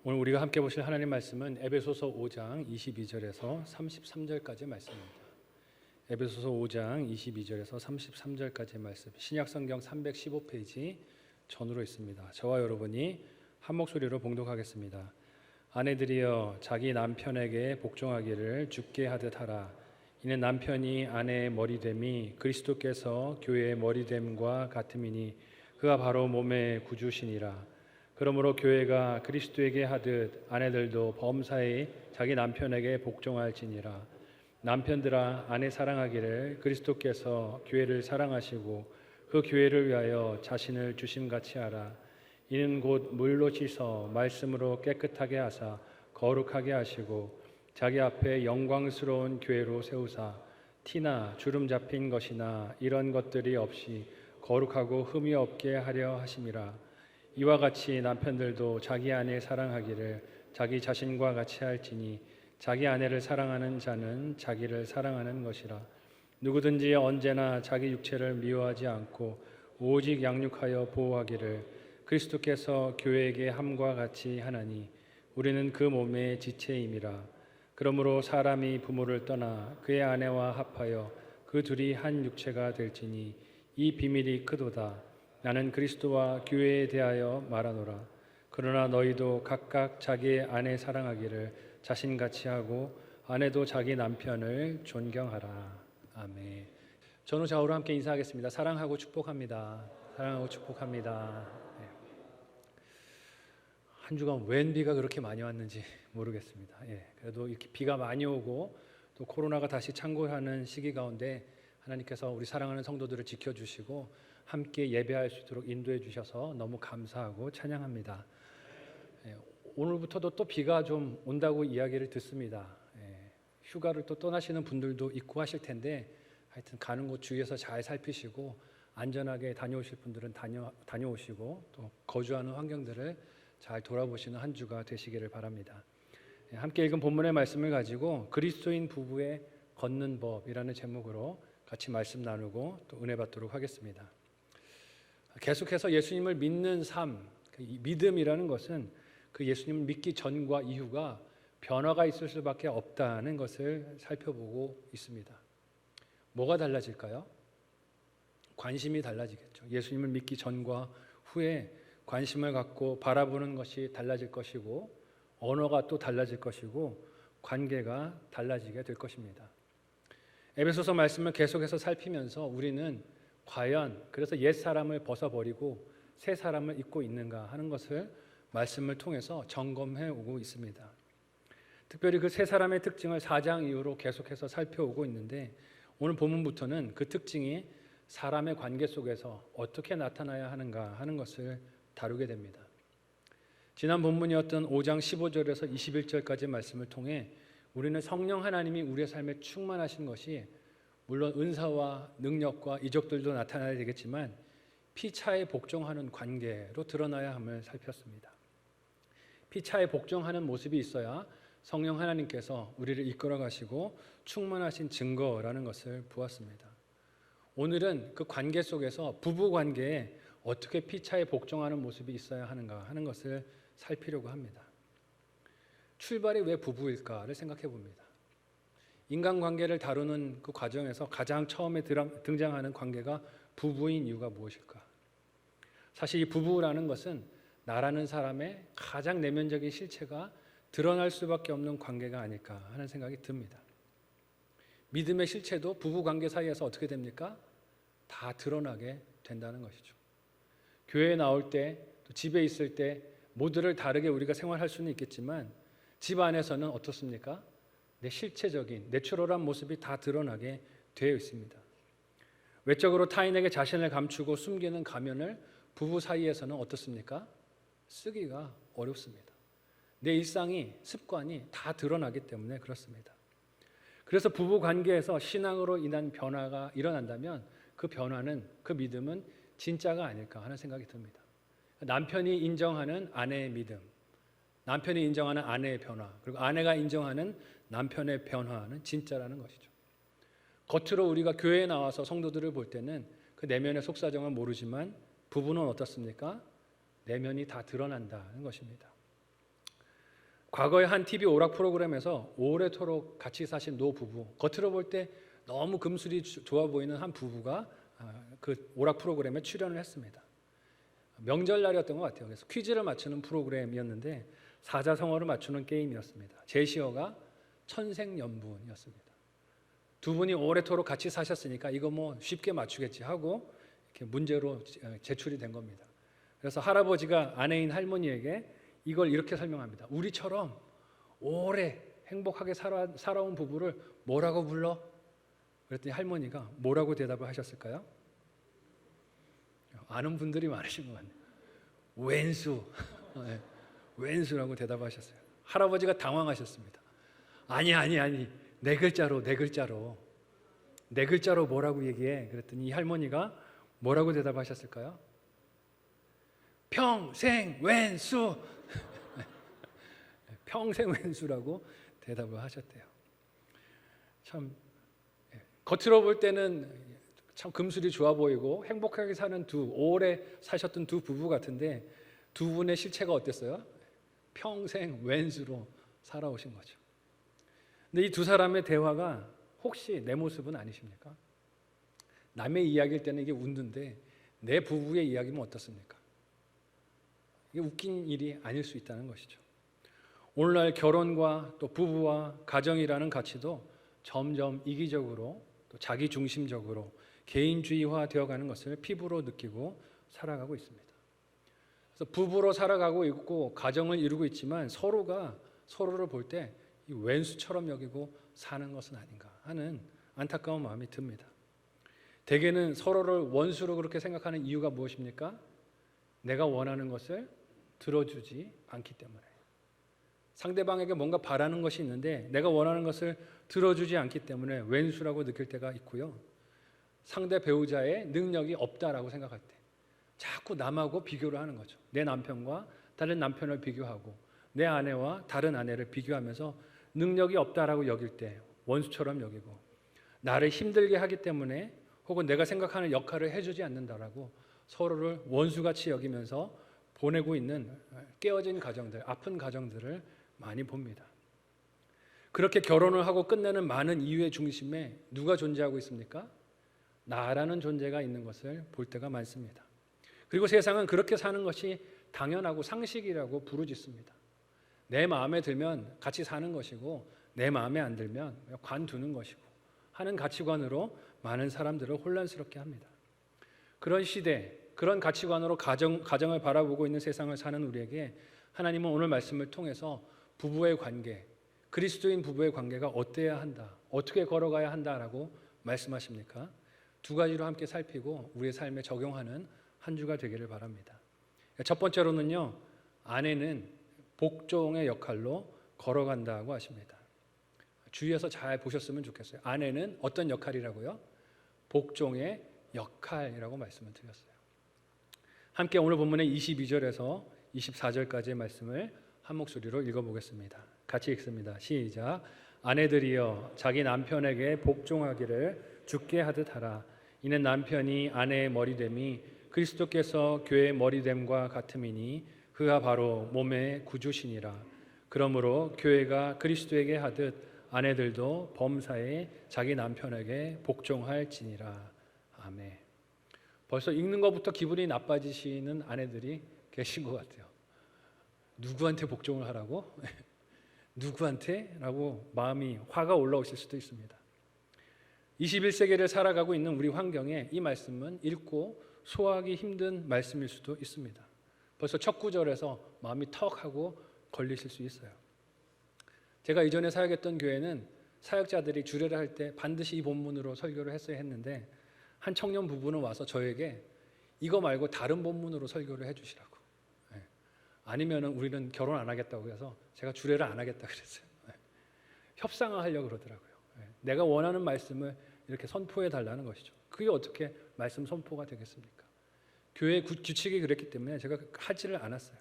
오늘 우리가 함께 보실 하나님 말씀은 에베소서 5장 22절에서 33절까지 말씀입니다. 에베소서 5장 22절에서 33절까지의 말씀, 신약성경 315페이지 전으로 있습니다. 저와 여러분이 한 목소리로 봉독하겠습니다. 아내들이여 자기 남편에게 복종하기를 주께 하듯 하라. 이는 남편이 아내의 머리됨이 그리스도께서 교회의 머리됨과 같음이니 그가 바로 몸의 구주시니라. 그러므로 교회가 그리스도에게 하듯 아내들도 범사에 자기 남편에게 복종할지니라. 남편들아 아내 사랑하기를 그리스도께서 교회를 사랑하시고 그 교회를 위하여 자신을 주심같이 하라. 이는 곧 물로 씻어 말씀으로 깨끗하게 하사 거룩하게 하시고 자기 앞에 영광스러운 교회로 세우사 티나 주름 잡힌 것이나 이런 것들이 없이 거룩하고 흠이 없게 하려 하심이라. 이와 같이 남편들도 자기 아내 사랑하기를 자기 자신과 같이 할지니 자기 아내를 사랑하는 자는 자기를 사랑하는 것이라. 누구든지 언제나 자기 육체를 미워하지 않고 오직 양육하여 보호하기를 그리스도께서 교회에게 함과 같이 하나니 우리는 그 몸의 지체임이라. 그러므로 사람이 부모를 떠나 그의 아내와 합하여 그 둘이 한 육체가 될지니 이 비밀이 크도다. 나는 그리스도와 교회에 대하여 말하노라. 그러나 너희도 각각 자기의 아내 사랑하기를 자신같이 하고 아내도 자기 남편을 존경하라. 아멘. 전후 좌우로 함께 인사하겠습니다. 사랑하고 축복합니다. 사랑하고 축복합니다. 네. 한 주간 웬 비가 그렇게 많이 왔는지 모르겠습니다. 그래도 이렇게 비가 많이 오고 또 코로나가 다시 창궐하는 시기 가운데 하나님께서 우리 사랑하는 성도들을 지켜주시고 함께 예배할 수 있도록 인도해 주셔서 너무 감사하고 찬양합니다. 오늘부터도 또 비가 좀 온다고 이야기를 듣습니다. 휴가를 또 떠나시는 분들도 있고 하실 텐데 하여튼 가는 곳 주위에서 잘 살피시고 안전하게 다녀오실 분들은 다녀오시고 또 거주하는 환경들을 잘 돌아보시는 한 주가 되시기를 바랍니다. 함께 읽은 본문의 말씀을 가지고 그리스도인 부부의 걷는 법이라는 제목으로 같이 말씀 나누고 또 은혜 받도록 하겠습니다. 계속해서 예수님을 믿는 삶, 믿음이라는 것은 그 예수님을 믿기 전과 이후가 변화가 있을 수밖에 없다는 것을 살펴보고 있습니다. 뭐가 달라질까요? 관심이 달라지겠죠. 예수님을 믿기 전과 후에 관심을 갖고 바라보는 것이 달라질 것이고 언어가 또 달라질 것이고 관계가 달라지게 될 것입니다. 에베소서 말씀을 계속해서 살피면서 우리는 과연 그래서 옛 사람을 벗어버리고 새 사람을 입고 있는가 하는 것을 말씀을 통해서 점검해 오고 있습니다. 특별히 그 새 사람의 특징을 4장 이후로 계속해서 살펴오고 있는데 오늘 본문부터는 그 특징이 사람의 관계 속에서 어떻게 나타나야 하는가 하는 것을 다루게 됩니다. 지난 본문이었던 5장 15절에서 21절까지 말씀을 통해 우리는 성령 하나님이 우리의 삶에 충만하신 것이 물론 은사와 능력과 이적들도 나타나야 되겠지만 피차에 복종하는 관계로 드러나야 함을 살폈습니다. 피차에 복종하는 모습이 있어야 성령 하나님께서 우리를 이끌어 가시고 충만하신 증거라는 것을 보았습니다. 오늘은 그 관계 속에서 부부 관계에 어떻게 피차에 복종하는 모습이 있어야 하는가 하는 것을 살피려고 합니다. 출발이 왜 부부일까를 생각해 봅니다. 인간관계를 다루는 그 과정에서 가장 처음에 등장하는 관계가 부부인 이유가 무엇일까? 사실 이 부부라는 것은 나라는 사람의 가장 내면적인 실체가 드러날 수밖에 없는 관계가 아닐까 하는 생각이 듭니다. 믿음의 실체도 부부관계 사이에서 어떻게 됩니까? 다 드러나게 된다는 것이죠. 교회에 나올 때, 또 집에 있을 때 모두를 다르게 우리가 생활할 수는 있겠지만 집 안에서는 어떻습니까? 내 실체적인 내추럴한 모습이 다 드러나게 되어 있습니다. 외적으로 타인에게 자신을 감추고 숨기는 가면을 부부 사이에서는 어떻습니까? 쓰기가 어렵습니다. 내 일상이 습관이 다 드러나기 때문에 그렇습니다. 그래서 부부 관계에서 신앙으로 인한 변화가 일어난다면 그 변화는 그 믿음은 진짜가 아닐까 하는 생각이 듭니다. 남편이 인정하는 아내의 믿음, 남편이 인정하는 아내의 변화, 그리고 아내가 인정하는 남편의 변화는 진짜라는 것이죠. 겉으로 우리가 교회에 나와서 성도들을 볼 때는 그 내면의 속사정은 모르지만 부부는 어떻습니까? 내면이 다 드러난다는 것입니다. 과거에 한 TV 오락 프로그램에서 오래도록 같이 사신 노 부부, 겉으로 볼 때 너무 금술이 좋아 보이는 한 부부가 그 오락 프로그램에 출연을 했습니다. 명절날이었던 것 같아요. 그래서 퀴즈를 맞추는 프로그램이었는데 사자성어를 맞추는 게임이었습니다. 제시어가 천생연분이었습니다. 두 분이 오래도록 같이 사셨으니까 이거 뭐 쉽게 맞추겠지 하고 이렇게 문제로 제출이 된 겁니다. 그래서 할아버지가 아내인 할머니에게 이걸 이렇게 설명합니다. 우리처럼 오래 행복하게 살아온 부부를 뭐라고 불러? 그랬더니 할머니가 뭐라고 대답을 하셨을까요? 아는 분들이 많으신 것 같네요. 왼수. 네, 왼수라고 대답하셨어요. 할아버지가 당황하셨습니다. 아니 네 글자로 뭐라고 얘기해? 그랬더니 이 할머니가 뭐라고 대답하셨을까요? 평생 왼수. 평생 왼수라고 대답을 하셨대요. 참 겉으로 볼 때는 참 금술이 좋아 보이고 행복하게 사는 오래 사셨던 두 부부 같은데 두 분의 실체가 어땠어요? 평생 왼수로 살아오신 거죠. 근데 이 두 사람의 대화가 혹시 내 모습은 아니십니까? 남의 이야기일 때는 이게 웃는데 내 부부의 이야기면 어떻습니까? 이게 웃긴 일이 아닐 수 있다는 것이죠. 오늘날 결혼과 또 부부와 가정이라는 가치도 점점 이기적으로 또 자기중심적으로 개인주의화 되어가는 것을 피부로 느끼고 살아가고 있습니다. 그래서 부부로 살아가고 있고 가정을 이루고 있지만 서로가 서로를 볼 때 왼수처럼 여기고 사는 것은 아닌가 하는 안타까운 마음이 듭니다. 대개는 서로를 원수로 그렇게 생각하는 이유가 무엇입니까? 내가 원하는 것을 들어주지 않기 때문에. 상대방에게 뭔가 바라는 것이 있는데 내가 원하는 것을 들어주지 않기 때문에 왼수라고 느낄 때가 있고요. 상대 배우자의 능력이 없다라고 생각할 때 자꾸 남하고 비교를 하는 거죠. 내 남편과 다른 남편을 비교하고 내 아내와 다른 아내를 비교하면서 능력이 없다라고 여길 때 원수처럼 여기고 나를 힘들게 하기 때문에 혹은 내가 생각하는 역할을 해주지 않는다라고 서로를 원수같이 여기면서 보내고 있는 깨어진 가정들, 아픈 가정들을 많이 봅니다. 그렇게 결혼을 하고 끝내는 많은 이유의 중심에 누가 존재하고 있습니까? 나라는 존재가 있는 것을 볼 때가 많습니다. 그리고 세상은 그렇게 사는 것이 당연하고 상식이라고 부르짖습니다. 내 마음에 들면 같이 사는 것이고 내 마음에 안 들면 관두는 것이고 하는 가치관으로 많은 사람들을 혼란스럽게 합니다. 그런 시대, 그런 가치관으로 가정을 바라보고 있는 세상을 사는 우리에게 하나님은 오늘 말씀을 통해서 부부의 관계, 그리스도인 부부의 관계가 어때야 한다, 어떻게 걸어가야 한다라고 말씀하십니까? 두 가지로 함께 살피고 우리의 삶에 적용하는 한 주가 되기를 바랍니다. 첫 번째로는요, 아내는 복종의 역할로 걸어간다고 하십니다. 주위에서 잘 보셨으면 좋겠어요. 아내는 어떤 역할이라고요? 복종의 역할이라고 말씀을 드렸어요. 함께 오늘 본문의 22절에서 24절까지의 말씀을 한 목소리로 읽어보겠습니다. 같이 읽습니다. 시작. 아내들이여 자기 남편에게 복종하기를 주께 하듯 하라. 이는 남편이 아내의 머리됨이 그리스도께서 교회의 머리됨과 같음이니 그가 바로 몸의 구주시니라. 그러므로 교회가 그리스도에게 하듯 아내들도 범사에 자기 남편에게 복종할지니라. 아멘. 벌써 읽는 것부터 기분이 나빠지시는 아내들이 계신 것 같아요. 누구한테 복종을 하라고? 누구한테? 라고 마음이 화가 올라오실 수도 있습니다. 21세기를 살아가고 있는 우리 환경에 이 말씀은 읽고 소화하기 힘든 말씀일 수도 있습니다. 벌써 첫 구절에서 마음이 턱 하고 걸리실 수 있어요. 제가 이전에 사역했던 교회는 사역자들이 주례를 할 때 반드시 이 본문으로 설교를 했어야 했는데 한 청년 부부는 와서 저에게 이거 말고 다른 본문으로 설교를 해주시라고. 아니면은 우리는 결혼 안 하겠다고 해서 제가 주례를 안 하겠다 그랬어요. 협상을 하려고 그러더라고요. 내가 원하는 말씀을 이렇게 선포해 달라는 것이죠. 그게 어떻게 말씀 선포가 되겠습니까? 교회 규칙이 그랬기 때문에 제가 하지를 않았어요.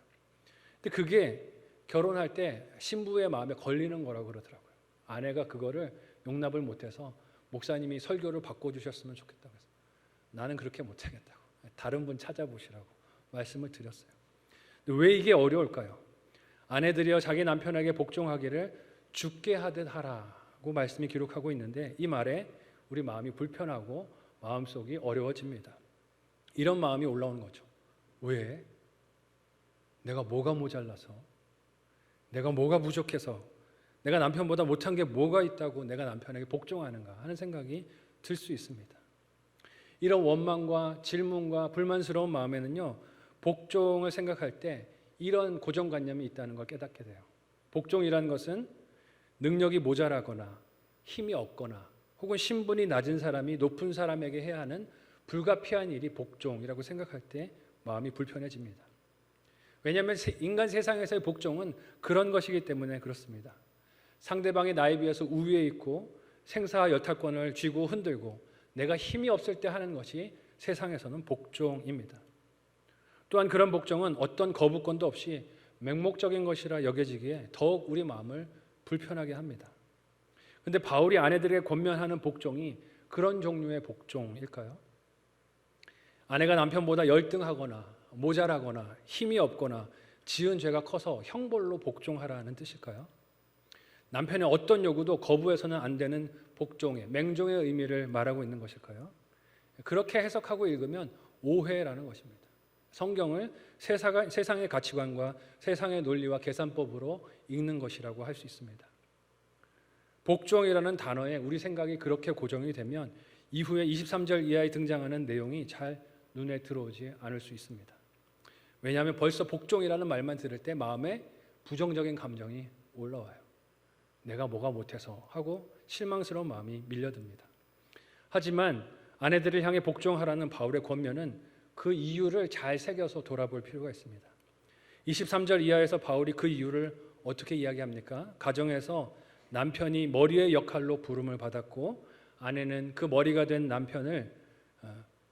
근데 그게 결혼할 때 신부의 마음에 걸리는 거라고 그러더라고요. 아내가 그거를 용납을 못해서 목사님이 설교를 바꿔주셨으면 좋겠다고 해서 나는 그렇게 못하겠다고 다른 분 찾아보시라고 말씀을 드렸어요. 왜 이게 어려울까요? 아내들이여 자기 남편에게 복종하기를 죽게 하듯 하라고 말씀이 기록하고 있는데, 이 말에 우리 마음이 불편하고 마음속이 어려워집니다. 이런 마음이 올라오는 거죠. 왜? 내가 뭐가 모자라서, 내가 뭐가 부족해서, 내가 남편보다 못한 게 뭐가 있다고 내가 남편에게 복종하는가 하는 생각이 들 수 있습니다. 이런 원망과 질문과 불만스러운 마음에는요, 복종을 생각할 때 이런 고정관념이 있다는 걸 깨닫게 돼요. 복종이라는 것은 능력이 모자라거나 힘이 없거나 혹은 신분이 낮은 사람이 높은 사람에게 해야 하는 불가피한 일이 복종이라고 생각할 때 마음이 불편해집니다. 왜냐하면 인간 세상에서의 복종은 그런 것이기 때문에 그렇습니다. 상대방이 나에 비해서 우위에 있고 생사와 여탈권을 쥐고 흔들고 내가 힘이 없을 때 하는 것이 세상에서는 복종입니다. 또한 그런 복종은 어떤 거부권도 없이 맹목적인 것이라 여겨지기에 더욱 우리 마음을 불편하게 합니다. 그런데 바울이 아내들에게 권면하는 복종이 그런 종류의 복종일까요? 아내가 남편보다 열등하거나 모자라거나 힘이 없거나 지은 죄가 커서 형벌로 복종하라는 뜻일까요? 남편의 어떤 요구도 거부해서는 안 되는 복종의, 맹종의 의미를 말하고 있는 것일까요? 그렇게 해석하고 읽으면 오해라는 것입니다. 성경을 세상의 가치관과 세상의 논리와 계산법으로 읽는 것이라고 할 수 있습니다. 복종이라는 단어에 우리 생각이 그렇게 고정이 되면 이후에 23절 이하에 등장하는 내용이 잘 눈에 들어오지 않을 수 있습니다. 왜냐하면 벌써 복종이라는 말만 들을 때 마음에 부정적인 감정이 올라와요. 내가 뭐가 못해서 하고 실망스러운 마음이 밀려듭니다. 하지만 아내들을 향해 복종하라는 바울의 권면은 그 이유를 잘 새겨서 돌아볼 필요가 있습니다. 23절 이하에서 바울이 그 이유를 어떻게 이야기합니까? 가정에서 남편이 머리의 역할로 부름을 받았고 아내는 그 머리가 된 남편을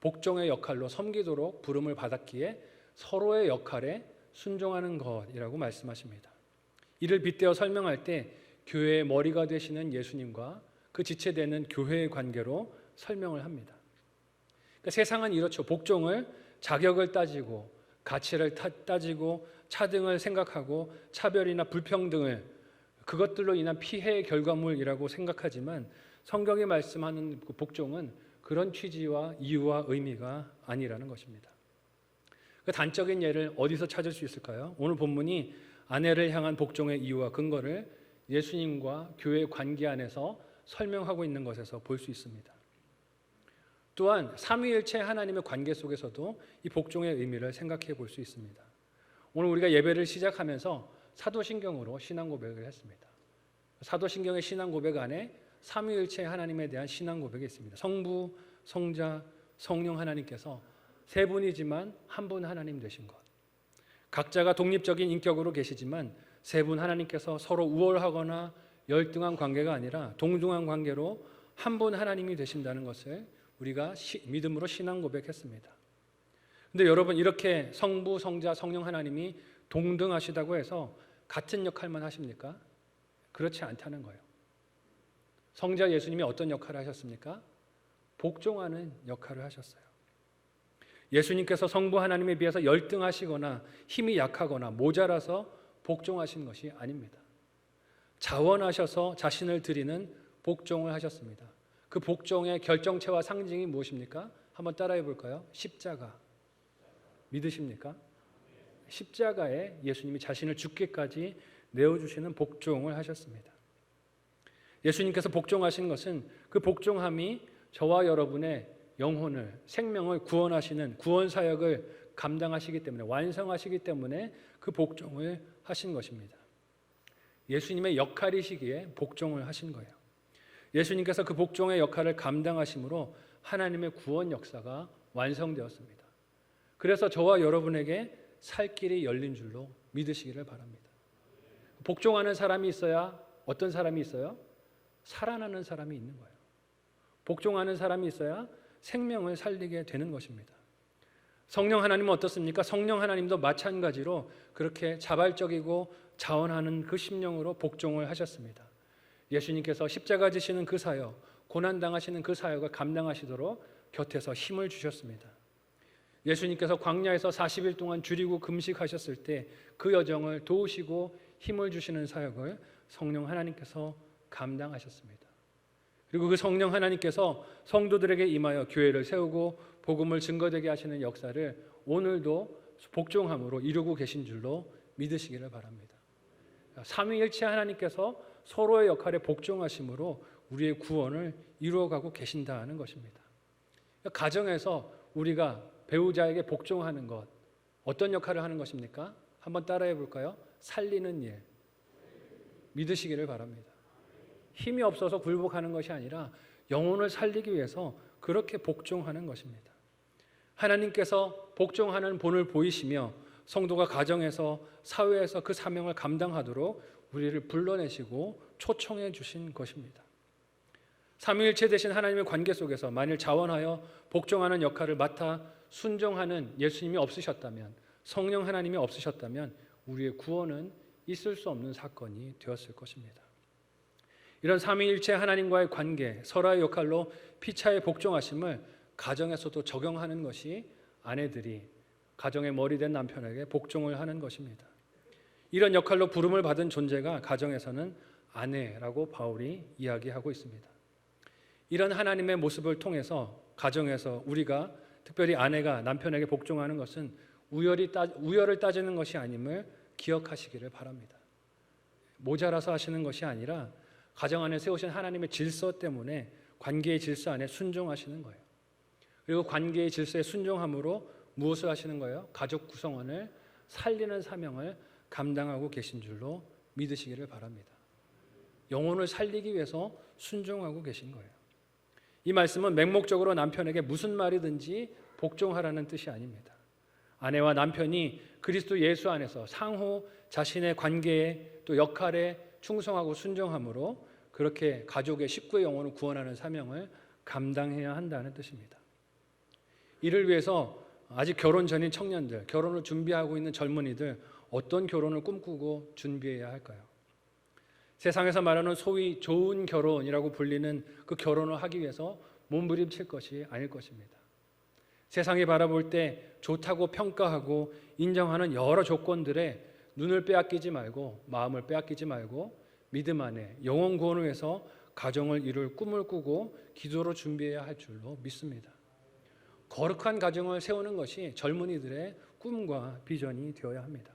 복종의 역할로 섬기도록 부름을 받았기에 서로의 역할에 순종하는 것이라고 말씀하십니다. 이를 빗대어 설명할 때 교회의 머리가 되시는 예수님과 그 지체되는 교회의 관계로 설명을 합니다. 그러니까 세상은 이렇죠. 복종을 자격을 따지고 가치를 따지고 차등을 생각하고 차별이나 불평등을 그것들로 인한 피해의 결과물이라고 생각하지만 성경이 말씀하는 그 복종은 그런 취지와 이유와 의미가 아니라는 것입니다. 그 단적인 예를 어디서 찾을 수 있을까요? 오늘 본문이 아내를 향한 복종의 이유와 근거를 예수님과 교회의 관계 안에서 설명하고 있는 것에서 볼 수 있습니다. 또한 삼위일체 하나님의 관계 속에서도 이 복종의 의미를 생각해 볼 수 있습니다. 오늘 우리가 예배를 시작하면서 사도신경으로 신앙 고백을 했습니다. 사도신경의 신앙 고백 안에 삼위일체 하나님에 대한 신앙 고백이 있습니다. 성부, 성자, 성령 하나님께서 세 분이지만 한 분 하나님 되신 것. 각자가 독립적인 인격으로 계시지만 세 분 하나님께서 서로 우월하거나 열등한 관계가 아니라 동등한 관계로 한 분 하나님이 되신다는 것을 우리가 믿음으로 신앙 고백했습니다. 그런데 여러분, 이렇게 성부, 성자, 성령 하나님이 동등하시다고 해서 같은 역할만 하십니까? 그렇지 않다는 거예요. 성자 예수님이 어떤 역할을 하셨습니까? 복종하는 역할을 하셨어요. 예수님께서 성부 하나님에 비해서 열등하시거나 힘이 약하거나 모자라서 복종하신 것이 아닙니다. 자원하셔서 자신을 드리는 복종을 하셨습니다. 그 복종의 결정체와 상징이 무엇입니까? 한번 따라해 볼까요? 십자가. 믿으십니까? 십자가에 예수님이 자신을 죽기까지 내어주시는 복종을 하셨습니다. 예수님께서 복종하신 것은 그 복종함이 저와 여러분의 영혼을, 생명을 구원하시는 구원 사역을 감당하시기 때문에, 완성하시기 때문에 그 복종을 하신 것입니다. 예수님의 역할이시기에 복종을 하신 거예요. 예수님께서 그 복종의 역할을 감당하심으로 하나님의 구원 역사가 완성되었습니다. 그래서 저와 여러분에게 살 길이 열린 줄로 믿으시기를 바랍니다. 복종하는 사람이 있어야 어떤 사람이 있어요? 살아나는 사람이 있는 거예요. 복종하는 사람이 있어야 생명을 살리게 되는 것입니다. 성령 하나님은 어떻습니까? 성령 하나님도 마찬가지로 그렇게 자발적이고 자원하는 그 심령으로 복종을 하셨습니다. 예수님께서 십자가 지시는 그 사역, 고난당하시는 그 사역을 감당하시도록 곁에서 힘을 주셨습니다. 예수님께서 광야에서 40일 동안 줄이고 금식하셨을 때 그 여정을 도우시고 힘을 주시는 사역을 성령 하나님께서 감당하셨습니다. 그리고 그 성령 하나님께서 성도들에게 임하여 교회를 세우고 복음을 증거되게 하시는 역사를 오늘도 복종함으로 이루고 계신 줄로 믿으시기를 바랍니다. 삼위일체 하나님께서 서로의 역할에 복종하심으로 우리의 구원을 이루어가고 계신다는 것입니다. 가정에서 우리가 배우자에게 복종하는 것, 어떤 역할을 하는 것입니까? 한번 따라해 볼까요? 살리는 일. 믿으시기를 바랍니다. 힘이 없어서 굴복하는 것이 아니라 영혼을 살리기 위해서 그렇게 복종하는 것입니다. 하나님께서 복종하는 본을 보이시며 성도가 가정에서 사회에서 그 사명을 감당하도록 우리를 불러내시고 초청해 주신 것입니다. 삼위일체 되신 하나님의 관계 속에서 만일 자원하여 복종하는 역할을 맡아 순종하는 예수님이 없으셨다면, 성령 하나님이 없으셨다면 우리의 구원은 있을 수 없는 사건이 되었을 것입니다. 이런 삼위일체 하나님과의 관계, 서로의 역할로 피차에 복종하심을 가정에서도 적용하는 것이 아내들이 가정의 머리 된 남편에게 복종을 하는 것입니다. 이런 역할로 부름을 받은 존재가 가정에서는 아내라고 바울이 이야기하고 있습니다. 이런 하나님의 모습을 통해서 가정에서 우리가 특별히 아내가 남편에게 복종하는 것은 우열을 따지는 것이 아님을 기억하시기를 바랍니다. 모자라서 하시는 것이 아니라 가정 안에 세우신 하나님의 질서 때문에 관계의 질서 안에 순종하시는 거예요. 그리고 관계의 질서에 순종함으로 무엇을 하시는 거예요? 가족 구성원을 살리는 사명을 감당하고 계신 줄로 믿으시기를 바랍니다. 영혼을 살리기 위해서 순종하고 계신 거예요. 이 말씀은 맹목적으로 남편에게 무슨 말이든지 복종하라는 뜻이 아닙니다. 아내와 남편이 그리스도 예수 안에서 상호 자신의 관계에 또 역할에 충성하고 순종함으로 그렇게 가족의 식구의 영혼을 구원하는 사명을 감당해야 한다는 뜻입니다. 이를 위해서 아직 결혼 전인 청년들, 결혼을 준비하고 있는 젊은이들 어떤 결혼을 꿈꾸고 준비해야 할까요? 세상에서 말하는 소위 좋은 결혼이라고 불리는 그 결혼을 하기 위해서 몸부림칠 것이 아닐 것입니다. 세상이 바라볼 때 좋다고 평가하고 인정하는 여러 조건들에 눈을 빼앗기지 말고 마음을 빼앗기지 말고 믿음 안에 영혼 구원을 위해서 가정을 이룰 꿈을 꾸고 기도로 준비해야 할 줄로 믿습니다. 거룩한 가정을 세우는 것이 젊은이들의 꿈과 비전이 되어야 합니다.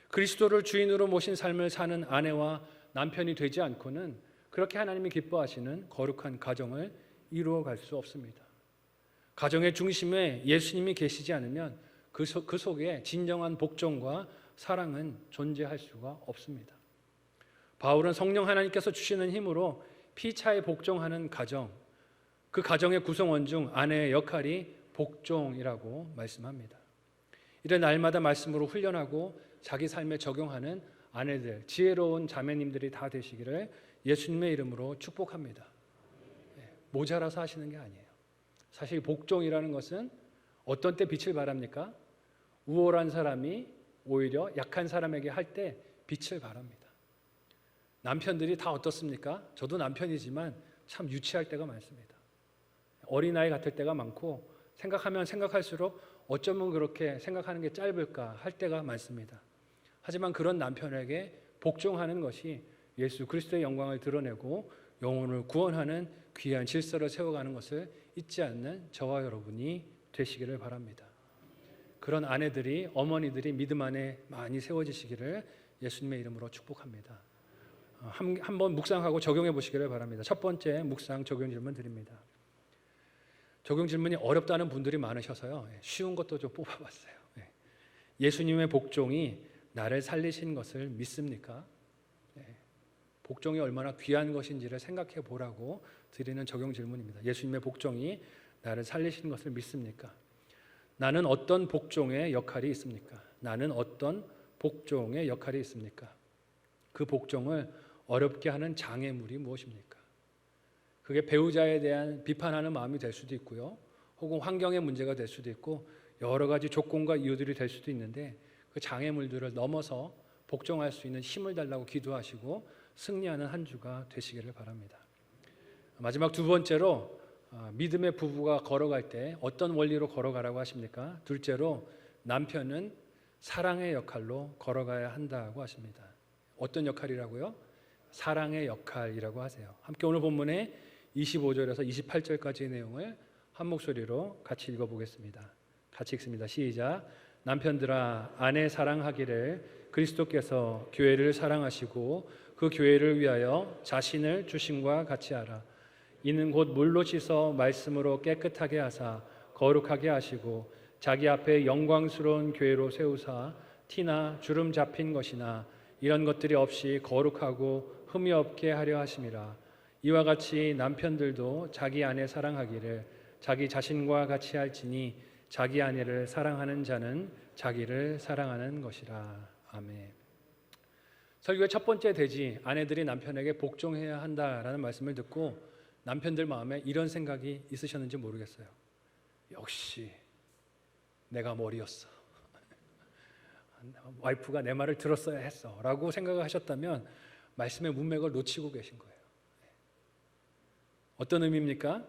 그리스도를 주인으로 모신 삶을 사는 아내와 남편이 되지 않고는 그렇게 하나님이 기뻐하시는 거룩한 가정을 이루어갈 수 없습니다. 가정의 중심에 예수님이 계시지 않으면 그 속에 진정한 복종과 사랑은 존재할 수가 없습니다. 바울은 성령 하나님께서 주시는 힘으로 피차에 복종하는 가정, 그 가정의 구성원 중 아내의 역할이 복종이라고 말씀합니다. 이런 날마다 말씀으로 훈련하고 자기 삶에 적용하는 아내들, 지혜로운 자매님들이 다 되시기를 예수님의 이름으로 축복합니다. 모자라서 하시는 게 아니에요. 사실 복종이라는 것은 어떤 때 빛을 발합니까? 우월한 사람이 오히려 약한 사람에게 할 때 빛을 발합니다. 남편들이 다 어떻습니까? 저도 남편이지만 참 유치할 때가 많습니다. 어린아이 같을 때가 많고 생각하면 생각할수록 어쩌면 그렇게 생각하는 게 짧을까 할 때가 많습니다. 하지만 그런 남편에게 복종하는 것이 예수 그리스도의 영광을 드러내고 영혼을 구원하는 귀한 질서를 세워가는 것을 잊지 않는 저와 여러분이 되시기를 바랍니다. 그런 아내들이, 어머니들이 믿음 안에 많이 세워지시기를 예수님의 이름으로 축복합니다. 한번 묵상하고 적용해 보시기를 바랍니다. 첫 번째 묵상 적용 질문 드립니다. 적용 질문이 어렵다는 분들이 많으셔서요. 쉬운 것도 좀 뽑아봤어요. 예수님의 복종이 나를 살리신 것을 믿습니까? 복종이 얼마나 귀한 것인지를 생각해 보라고 드리는 적용 질문입니다. 예수님의 복종이 나를 살리신 것을 믿습니까? 나는 어떤 복종의 역할이 있습니까? 나는 어떤 복종의 역할이 있습니까? 그 복종을 어렵게 하는 장애물이 무엇입니까? 그게 배우자에 대한 비판하는 마음이 될 수도 있고요. 혹은 환경의 문제가 될 수도 있고 여러 가지 조건과 이유들이 될 수도 있는데 그 장애물들을 넘어서 복종할 수 있는 힘을 달라고 기도하시고 승리하는 한 주가 되시기를 바랍니다. 마지막 두 번째로 믿음의 부부가 걸어갈 때 어떤 원리로 걸어가라고 하십니까? 둘째로 남편은 사랑의 역할로 걸어가야 한다고 하십니다. 어떤 역할이라고요? 사랑의 역할이라고 하세요. 함께 오늘 본문의 25절에서 28절까지의 내용을 한 목소리로 같이 읽어보겠습니다. 같이 읽습니다. 시작. 남편들아 아내 사랑하기를 그리스도께서 교회를 사랑하시고 그 교회를 위하여 자신을 주심과 같이 하라. 이는 곧 물로 씻어 말씀으로 깨끗하게 하사 거룩하게 하시고 자기 앞에 영광스러운 교회로 세우사 티나 주름 잡힌 것이나 이런 것들이 없이 거룩하고 흠이 없게 하려 하심이라. 이와 같이 남편들도 자기 아내 사랑하기를 자기 자신과 같이 할지니 자기 아내를 사랑하는 자는 자기를 사랑하는 것이라. 아멘. 설교의 첫 번째 대지, 아내들이 남편에게 복종해야 한다라는 말씀을 듣고 남편들 마음에 이런 생각이 있으셨는지 모르겠어요. 역시 내가 머리였어. 와이프가 내 말을 들었어야 했어 라고 생각을 하셨다면 말씀의 문맥을 놓치고 계신 거예요. 어떤 의미입니까?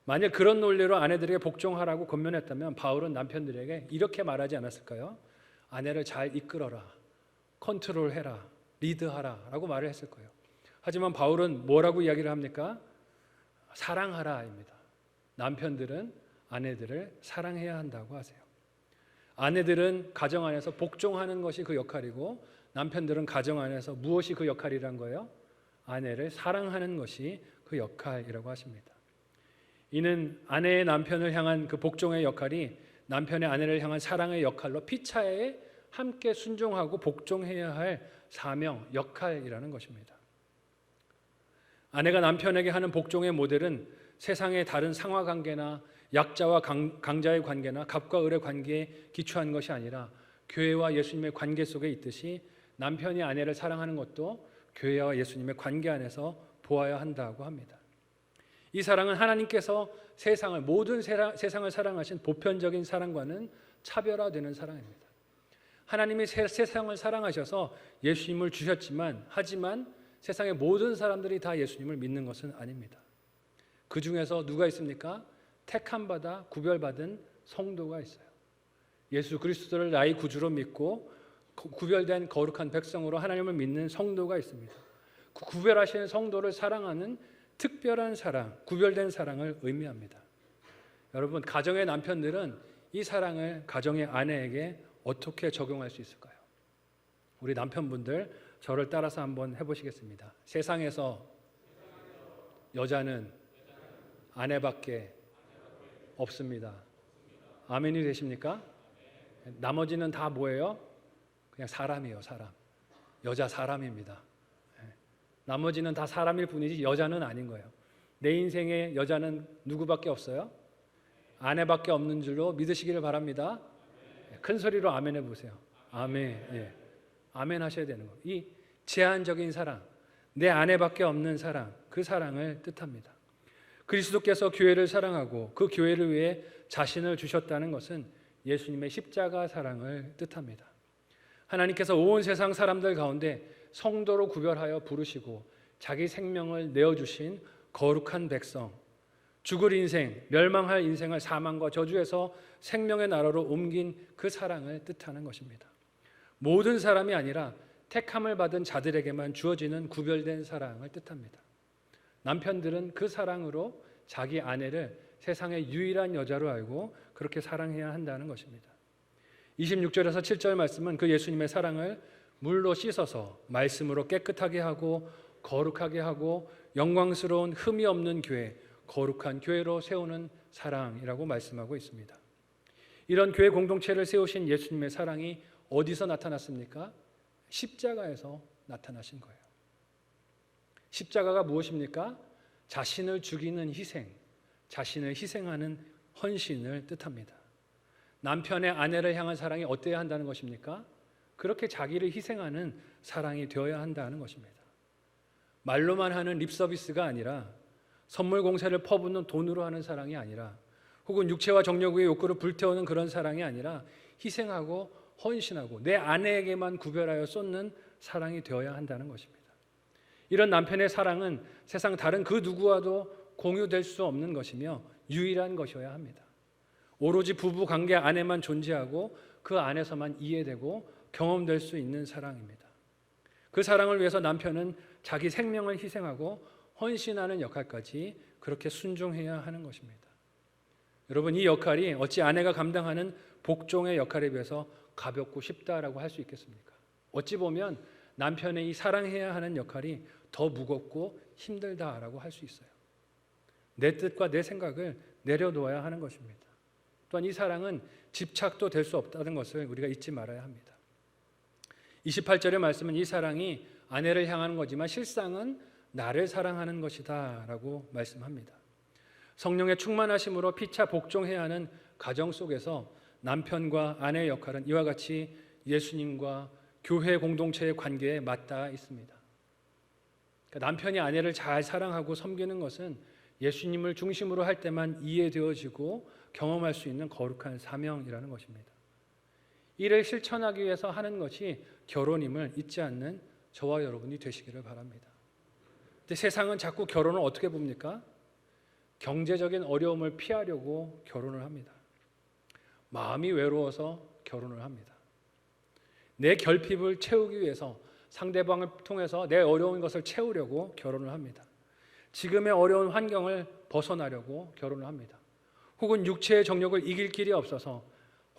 만약 그런 논리로 아내들에게 복종하라고 권면했다면 바울은 남편들에게 이렇게 말하지 않았을까요? 아내를 잘 이끌어라, 컨트롤해라, 리드하라 라고 말을 했을 거예요. 하지만 바울은 뭐라고 이야기를 합니까? 사랑하라입니다. 남편들은 아내들을 사랑해야 한다고 하세요. 아내들은 가정 안에서 복종하는 것이 그 역할이고 남편들은 가정 안에서 무엇이 그 역할이란 거예요? 아내를 사랑하는 것이 그 역할이라고 하십니다. 이는 아내의 남편을 향한 그 복종의 역할이 남편의 아내를 향한 사랑의 역할로 피차에 함께 순종하고 복종해야 할 사명, 역할이라는 것입니다. 아내가 남편에게 하는 복종의 모델은 세상의 다른 상하관계나 약자와 강자의 관계나 갑과 을의 관계에 기초한 것이 아니라 교회와 예수님의 관계 속에 있듯이 남편이 아내를 사랑하는 것도 교회와 예수님의 관계 안에서 보아야 한다고 합니다. 이 사랑은 하나님께서 모든 세상을 사랑하신 보편적인 사랑과는 차별화되는 사랑입니다. 하나님이 세상을 사랑하셔서 예수님을 주셨지만 하지만 세상의 모든 사람들이 다 예수님을 믿는 것은 아닙니다. 그 중에서 누가 있습니까? 택함받아 구별받은 성도가 있어요. 예수 그리스도를 나의 구주로 믿고 구별된 거룩한 백성으로 하나님을 믿는 성도가 있습니다. 그 구별하신 성도를 사랑하는 특별한 사랑, 구별된 사랑을 의미합니다. 여러분, 가정의 남편들은 이 사랑을 가정의 아내에게 어떻게 적용할 수 있을까요? 우리 남편분들 저를 따라서 한번 해보시겠습니다. 세상에서 여자는 아내밖에 없습니다. 아멘이 되십니까? 나머지는 다 뭐예요? 그냥 사람이에요, 사람. 여자 사람입니다. 나머지는 다 사람일 뿐이지 여자는 아닌 거예요. 내 인생에 여자는 누구밖에 없어요? 아내밖에 없는 줄로 믿으시기를 바랍니다. 큰 소리로 아멘 해보세요. 아멘. 예. 아멘 하셔야 되는 거예요. 이 제한적인 사랑, 내 아내밖에 없는 사랑, 그 사랑을 뜻합니다. 그리스도께서 교회를 사랑하고 그 교회를 위해 자신을 주셨다는 것은 예수님의 십자가 사랑을 뜻합니다. 하나님께서 온 세상 사람들 가운데 성도로 구별하여 부르시고 자기 생명을 내어주신 거룩한 백성, 죽을 인생, 멸망할 인생을 사망과 저주에서 생명의 나라로 옮긴 그 사랑을 뜻하는 것입니다. 모든 사람이 아니라 택함을 받은 자들에게만 주어지는 구별된 사랑을 뜻합니다. 남편들은 그 사랑으로 자기 아내를 세상의 유일한 여자로 알고 그렇게 사랑해야 한다는 것입니다. 26절에서 7절 말씀은 그 예수님의 사랑을 물로 씻어서 말씀으로 깨끗하게 하고 거룩하게 하고 영광스러운 흠이 없는 교회, 거룩한 교회로 세우는 사랑이라고 말씀하고 있습니다. 이런 교회 공동체를 세우신 예수님의 사랑이 어디서 나타났습니까? 십자가에서 나타나신 거예요. 십자가가 무엇입니까? 자신을 죽이는 희생, 자신을 희생하는 헌신을 뜻합니다. 남편의 아내를 향한 사랑이 어때야 한다는 것입니까? 그렇게 자기를 희생하는 사랑이 되어야 한다는 것입니다. 말로만 하는 립서비스가 아니라 선물 공세를 퍼붓는 돈으로 하는 사랑이 아니라 혹은 육체와 정욕의 욕구를 불태우는 그런 사랑이 아니라 희생하고 헌신하고 내 아내에게만 구별하여 쏟는 사랑이 되어야 한다는 것입니다. 이런 남편의 사랑은 세상 다른 그 누구와도 공유될 수 없는 것이며 유일한 것이어야 합니다. 오로지 부부 관계 안에만 존재하고 그 안에서만 이해되고 경험될 수 있는 사랑입니다. 그 사랑을 위해서 남편은 자기 생명을 희생하고 헌신하는 역할까지 그렇게 순종해야 하는 것입니다. 여러분, 이 역할이 어찌 아내가 감당하는 복종의 역할에 비해서 가볍고 쉽다라고 할 수 있겠습니까? 어찌 보면 남편의 이 사랑해야 하는 역할이 더 무겁고 힘들다라고 할 수 있어요. 내 뜻과 내 생각을 내려놓아야 하는 것입니다. 또한 이 사랑은 집착도 될 수 없다는 것을 우리가 잊지 말아야 합니다. 28절의 말씀은 이 사랑이 아내를 향하는 거지만 실상은 나를 사랑하는 것이다 라고 말씀합니다. 성령의 충만하심으로 피차 복종해야 하는 가정 속에서 남편과 아내의 역할은 이와 같이 예수님과 교회 공동체의 관계에 맞닿아 있습니다. 그러니까 남편이 아내를 잘 사랑하고 섬기는 것은 예수님을 중심으로 할 때만 이해되어지고 경험할 수 있는 거룩한 사명이라는 것입니다. 이를 실천하기 위해서 하는 것이 결혼임을 잊지 않는 저와 여러분이 되시기를 바랍니다. 근데 세상은 자꾸 결혼을 어떻게 봅니까? 경제적인 어려움을 피하려고 결혼을 합니다. 마음이 외로워서 결혼을 합니다. 내 결핍을 채우기 위해서 상대방을 통해서 내 어려운 것을 채우려고 결혼을 합니다. 지금의 어려운 환경을 벗어나려고 결혼을 합니다. 혹은 육체의 정욕을 이길 길이 없어서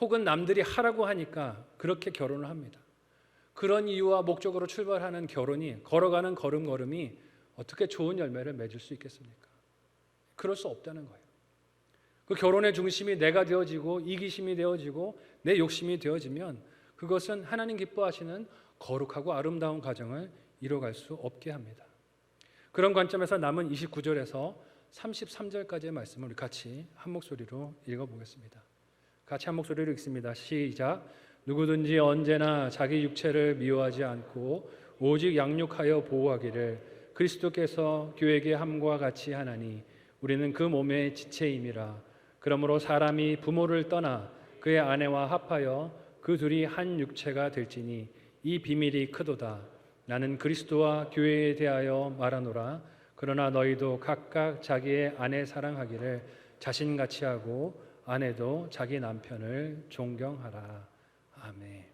혹은 남들이 하라고 하니까 그렇게 결혼을 합니다. 그런 이유와 목적으로 출발하는 결혼이 걸어가는 걸음걸음이 어떻게 좋은 열매를 맺을 수 있겠습니까? 그럴 수 없다는 거예요. 그 결혼의 중심이 내가 되어지고 이기심이 되어지고 내 욕심이 되어지면 그것은 하나님 기뻐하시는 거룩하고 아름다운 가정을 이뤄갈 수 없게 합니다. 그런 관점에서 남은 29절에서 33절까지의 말씀을 우리 같이 한 목소리로 읽어보겠습니다. 같이 한 목소리로 읽습니다. 시작. 누구든지 언제나 자기 육체를 미워하지 않고 오직 양육하여 보호하기를 그리스도께서 교회에게 함과 같이 하나니 우리는 그 몸의 지체임이라. 그러므로 사람이 부모를 떠나 그의 아내와 합하여 그 둘이 한 육체가 될지니 이 비밀이 크도다. 나는 그리스도와 교회에 대하여 말하노라. 그러나 너희도 각각 자기의 아내 사랑하기를 자신같이 하고 아내도 자기 남편을 존경하라. 아멘.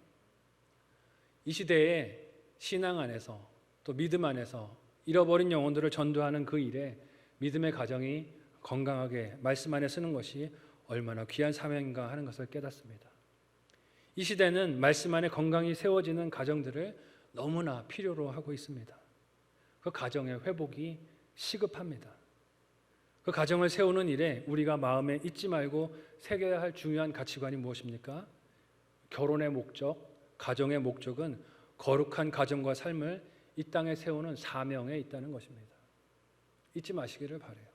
이 시대에 신앙 안에서 또 믿음 안에서 잃어버린 영혼들을 전도하는 그 일에 믿음의 가정이 건강하게 말씀 안에 쓰는 것이 얼마나 귀한 사명인가 하는 것을 깨닫습니다. 이 시대는 말씀 안에 건강히 세워지는 가정들을 너무나 필요로 하고 있습니다. 그 가정의 회복이 시급합니다. 그 가정을 세우는 일에 우리가 마음에 잊지 말고 새겨야 할 중요한 가치관이 무엇입니까? 결혼의 목적, 가정의 목적은 거룩한 가정과 삶을 이 땅에 세우는 사명에 있다는 것입니다. 잊지 마시기를 바라요.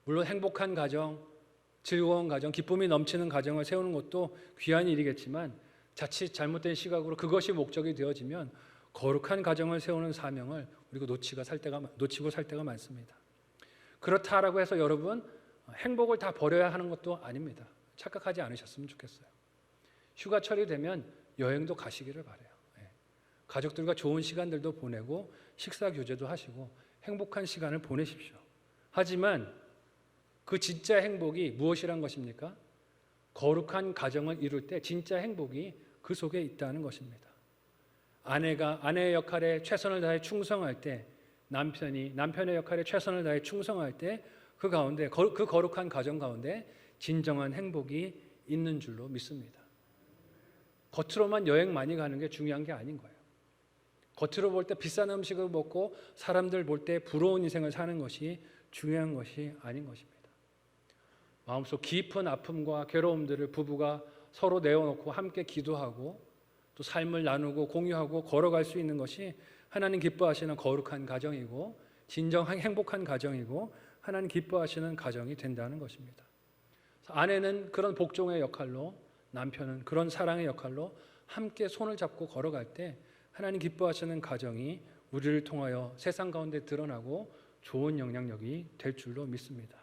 물론 행복한 가정, 즐거운 가정, 기쁨이 넘치는 가정을 세우는 것도 귀한 일이겠지만 자칫 잘못된 시각으로 그것이 목적이 되어지면 거룩한 가정을 세우는 사명을 우리가 놓치고 살 때가 많습니다. 그렇다라고 해서 여러분 행복을 다 버려야 하는 것도 아닙니다. 착각하지 않으셨으면 좋겠어요. 휴가철이 되면 여행도 가시기를 바라요. 가족들과 좋은 시간들도 보내고 식사 교제도 하시고 행복한 시간을 보내십시오. 하지만 그 진짜 행복이 무엇이란 것입니까? 거룩한 가정을 이룰 때 진짜 행복이 그 속에 있다는 것입니다. 아내가 아내의 역할에 최선을 다해 충성할 때, 남편이 남편의 역할에 최선을 다해 충성할 때 그 가운데 그 거룩한 가정 가운데 진정한 행복이 있는 줄로 믿습니다. 겉으로만 여행 많이 가는 게 중요한 게 아닌 거예요. 겉으로 볼 때 비싼 음식을 먹고 사람들 볼 때 부러운 인생을 사는 것이 중요한 것이 아닌 것입니다. 마음속 깊은 아픔과 괴로움들을 부부가 서로 내어놓고 함께 기도하고 또 삶을 나누고 공유하고 걸어갈 수 있는 것이 하나님 기뻐하시는 거룩한 가정이고 진정한 행복한 가정이고 하나님 기뻐하시는 가정이 된다는 것입니다. 아내는 그런 복종의 역할로, 남편은 그런 사랑의 역할로 함께 손을 잡고 걸어갈 때 하나님 기뻐하시는 가정이 우리를 통하여 세상 가운데 드러나고 좋은 영향력이 될 줄로 믿습니다.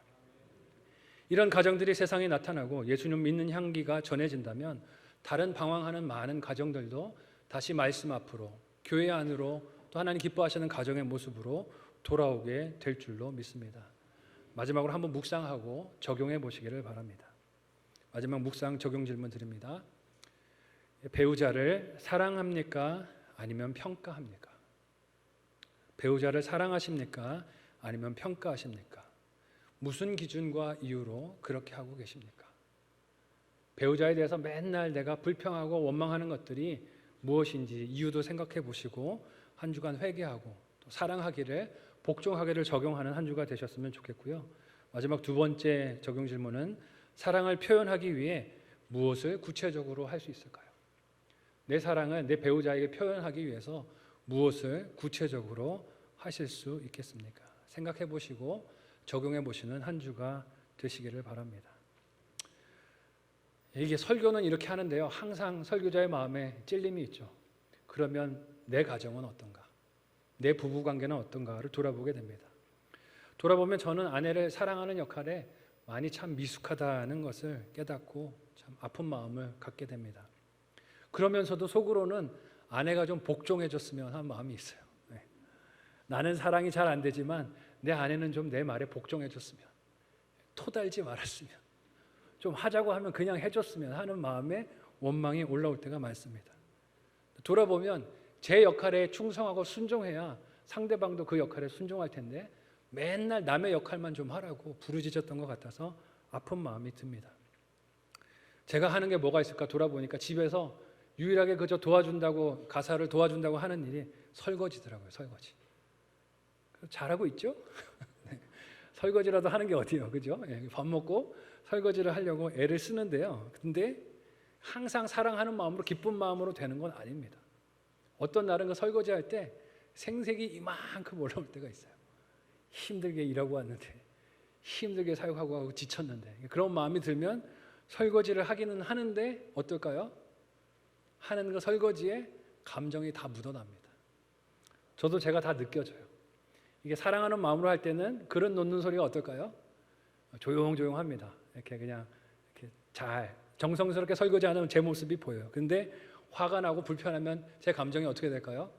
이런 가정들이 세상에 나타나고 예수님 믿는 향기가 전해진다면 다른 방황하는 많은 가정들도 다시 말씀 앞으로, 교회 안으로 또 하나님 기뻐하시는 가정의 모습으로 돌아오게 될 줄로 믿습니다. 마지막으로 한번 묵상하고 적용해 보시기를 바랍니다. 마지막 묵상 적용 질문 드립니다. 배우자를 사랑합니까? 아니면 평가합니까? 배우자를 사랑하십니까? 아니면 평가하십니까? 무슨 기준과 이유로 그렇게 하고 계십니까? 배우자에 대해서 맨날 내가 불평하고 원망하는 것들이 무엇인지 이유도 생각해 보시고 한 주간 회개하고 또 사랑하기를, 복종하기를 적용하는 한 주가 되셨으면 좋겠고요. 마지막 두 번째 적용 질문은 사랑을 표현하기 위해 무엇을 구체적으로 할 수 있을까요? 내 사랑을 내 배우자에게 표현하기 위해서 무엇을 구체적으로 하실 수 있겠습니까? 생각해 보시고 적용해 보시는 한 주가 되시기를 바랍니다. 이게 설교는 이렇게 하는데요. 항상 설교자의 마음에 찔림이 있죠. 그러면 내 가정은 어떤가? 내 부부관계는 어떤가를 돌아보게 됩니다. 돌아보면 저는 아내를 사랑하는 역할에 많이 참 미숙하다는 것을 깨닫고 참 아픈 마음을 갖게 됩니다. 그러면서도 속으로는 아내가 좀 복종해줬으면 하는 마음이 있어요. 네. 나는 사랑이 잘 안 되지만 내 아내는 좀 내 말에 복종해줬으면, 토달지 말았으면, 좀 하자고 하면 그냥 해줬으면 하는 마음에 원망이 올라올 때가 많습니다. 돌아보면 제 역할에 충성하고 순종해야 상대방도 그 역할에 순종할 텐데 맨날 남의 역할만 좀 하라고 부르짖었던 것 같아서 아픈 마음이 듭니다. 제가 하는 게 뭐가 있을까 돌아보니까 집에서 유일하게 그저 도와준다고, 가사를 도와준다고 하는 일이 설거지더라고요. 설거지. 잘하고 있죠? 네. 설거지라도 하는 게 어디예요, 그죠? 네. 밥 먹고 설거지를 하려고 애를 쓰는데요. 근데 항상 사랑하는 마음으로, 기쁜 마음으로 되는 건 아닙니다. 어떤 날은 그 설거지할 때 생색이 이만큼 올라올 때가 있어요. 힘들게 일하고 왔는데, 힘들게 사역하고 지쳤는데, 그런 마음이 들면 설거지를 하기는 하는데 어떨까요? 하는 그 설거지에 감정이 다 묻어납니다. 저도 제가 다 느껴져요. 이게 사랑하는 마음으로 할 때는 그릇 놓는 소리가 어떨까요? 조용조용합니다. 이렇게 그냥 이렇게 잘 정성스럽게 설거지하는 제 모습이 보여요. 근데 화가 나고 불편하면 제 감정이 어떻게 될까요?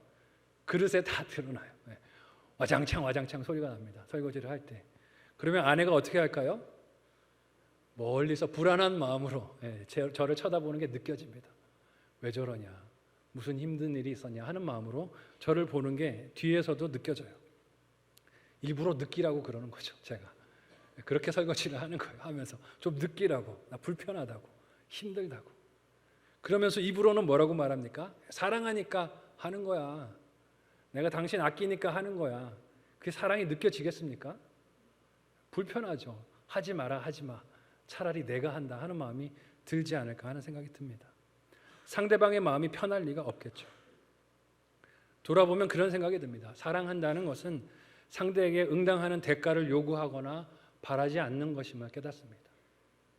그릇에 다 드러나요. 와장창 와장창 소리가 납니다. 설거지를 할 때. 그러면 아내가 어떻게 할까요? 멀리서 불안한 마음으로 저를 쳐다보는 게 느껴집니다. 왜 저러냐, 무슨 힘든 일이 있었냐 하는 마음으로 저를 보는 게 뒤에서도 느껴져요. 일부러 느끼라고 그러는 거죠. 제가 그렇게 설거지를 하는 거예요. 하면서 좀 느끼라고, 나 불편하다고, 힘들다고. 그러면서 입으로는 뭐라고 말합니까? 사랑하니까 하는 거야, 내가 당신 아끼니까 하는 거야. 그게 사랑이 느껴지겠습니까? 불편하죠. 하지 마라, 하지 마, 차라리 내가 한다 하는 마음이 들지 않을까 하는 생각이 듭니다. 상대방의 마음이 편할 리가 없겠죠. 돌아보면 그런 생각이 듭니다. 사랑한다는 것은 상대에게 응당하는 대가를 요구하거나 바라지 않는 것임을 깨닫습니다.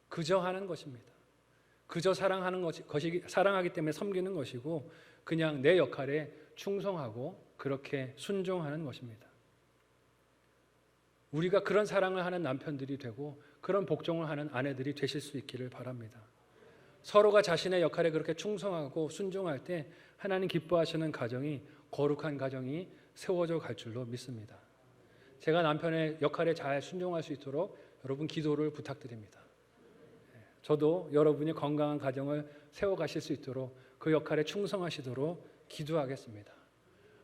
그저 하는 것입니다. 그저 사랑하는 것이 사랑하기 때문에 섬기는 것이고, 그냥 내 역할에 충성하고 그렇게 순종하는 것입니다. 우리가 그런 사랑을 하는 남편들이 되고 그런 복종을 하는 아내들이 되실 수 있기를 바랍니다. 서로가 자신의 역할에 그렇게 충성하고 순종할 때 하나님 기뻐하시는 가정이, 거룩한 가정이 세워져 갈 줄로 믿습니다. 제가 남편의 역할에 잘 순종할 수 있도록 여러분 기도를 부탁드립니다. 저도 여러분이 건강한 가정을 세워가실 수 있도록 그 역할에 충성하시도록 기도하겠습니다.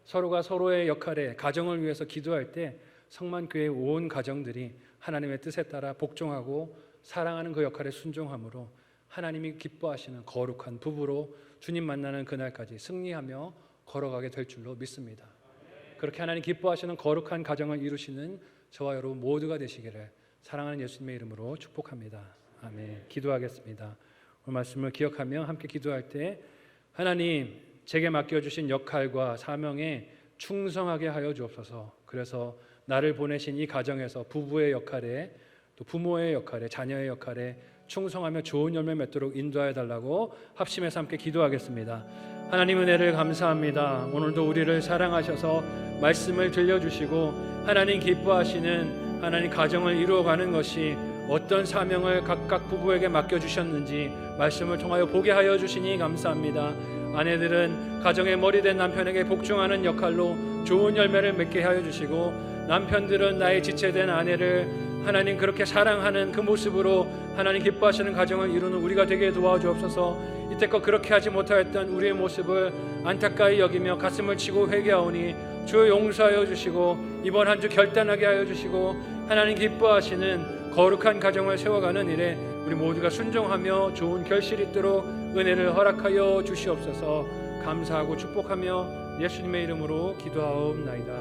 서로가 서로의 역할에, 가정을 위해서 기도할 때 성만교회 온 가정들이 하나님의 뜻에 따라 복종하고 사랑하는 그 역할에 순종함으로 하나님이 기뻐하시는 거룩한 부부로 주님 만나는 그날까지 승리하며 걸어가게 될 줄로 믿습니다. 그렇게 하나님 기뻐하시는 거룩한 가정을 이루시는 저와 여러분 모두가 되시기를 사랑하는 예수님의 이름으로 축복합니다. 아멘. 기도하겠습니다. 오늘 말씀을 기억하며 함께 기도할 때, 하나님, 제게 맡겨주신 역할과 사명에 충성하게 하여 주옵소서. 그래서 나를 보내신 이 가정에서 부부의 역할에, 또 부모의 역할에, 자녀의 역할에 충성하며 좋은 열매 맺도록 인도하여 달라고 합심해서 함께 기도하겠습니다. 하나님 은혜를 감사합니다. 오늘도 우리를 사랑하셔서 말씀을 들려주시고 하나님 기뻐하시는 하나님 가정을 이루어가는 것이 어떤 사명을 각각 부부에게 맡겨주셨는지 말씀을 통하여 보게 하여 주시니 감사합니다. 아내들은 가정의 머리된 남편에게 복종하는 역할로 좋은 열매를 맺게 하여 주시고, 남편들은 나의 지체된 아내를 하나님 그렇게 사랑하는 그 모습으로 하나님 기뻐하시는 가정을 이루는 우리가 되게 도와주옵소서. 이때껏 그렇게 하지 못하였던 우리의 모습을 안타까이 여기며 가슴을 치고 회개하오니 주 용서하여 주시고 이번 한 주 결단하게 하여 주시고 하나님 기뻐하시는 거룩한 가정을 세워가는 일에 우리 모두가 순종하며 좋은 결실이 있도록 은혜를 허락하여 주시옵소서. 감사하고 축복하며 예수님의 이름으로 기도하옵나이다.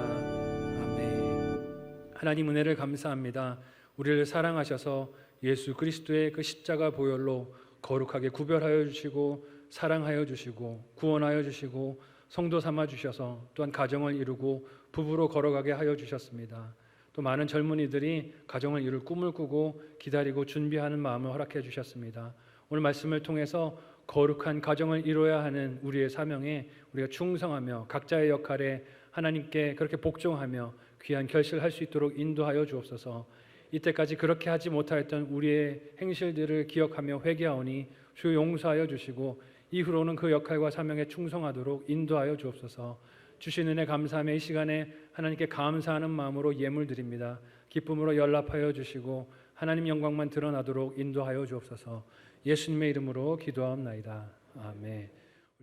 아멘. 하나님 은혜를 감사합니다. 우리를 사랑하셔서 예수 그리스도의 그 십자가 보혈로 거룩하게 구별하여 주시고 사랑하여 주시고 구원하여 주시고 성도 삼아 주셔서 또한 가정을 이루고 부부로 걸어가게 하여 주셨습니다. 또 많은 젊은이들이 가정을 이룰 꿈을 꾸고 기다리고 준비하는 마음을 허락해 주셨습니다. 오늘 말씀을 통해서 거룩한 가정을 이루어야 하는 우리의 사명에 우리가 충성하며 각자의 역할에 하나님께 그렇게 복종하며 귀한 결실할 수 있도록 인도하여 주옵소서. 이때까지 그렇게 하지 못하였던 우리의 행실들을 기억하며 회개하오니 주 용서하여 주시고 이후로는 그 역할과 사명에 충성하도록 인도하여 주옵소서. 주신 은혜 감사하며 이 시간에 하나님께 감사하는 마음으로 예물 드립니다. 기쁨으로 연락하여 주시고 하나님 영광만 드러나도록 인도하여 주옵소서. 예수님의 이름으로 기도하옵나이다. 아멘.